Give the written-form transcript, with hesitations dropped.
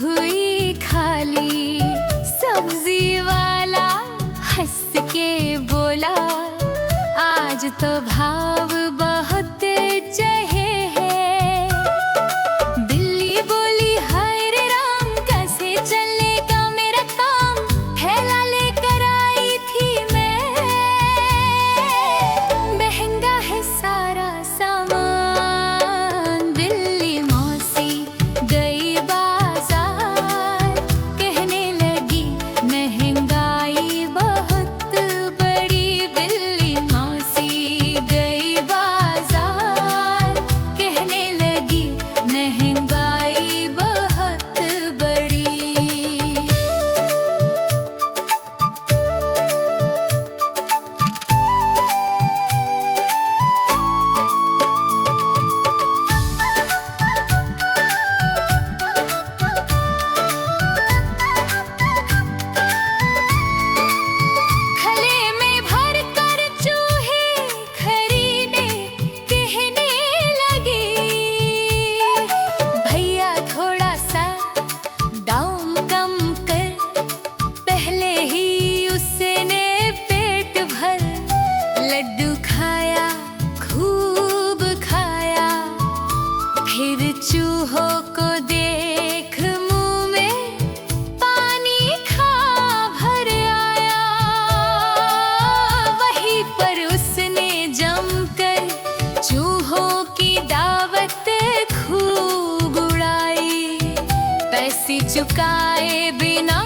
हुई खाली। सब्जी वाला हंस के बोला, आज तो भाव बहुत चढ़े हैं। बिल्ली बोली, हाय रे राम, कैसे चलेगा मेरा काम, थैला लेकर आई थी मैं, महंगा है सारा सामान। बिल्ली मौसी गई बाजार, कहने लगी महंगाई बहुत बड़ी। बिल्ली मौसी गई बाजार, कहने लगी महंगाई बहुत बड़ी। खले में भर कर चूहे खरीदे, कहने लगी, भैया थोड़ा सा दाम कम कर। पहले ही उसने पेट भर लड्डू खाया, खूब खाया। फिर चूहों को देख मुंह में पानी खा भर आया। वहीं पर उसने जमकर चूहों की दावत खूब उड़ाई। पैसे चुकाए बिना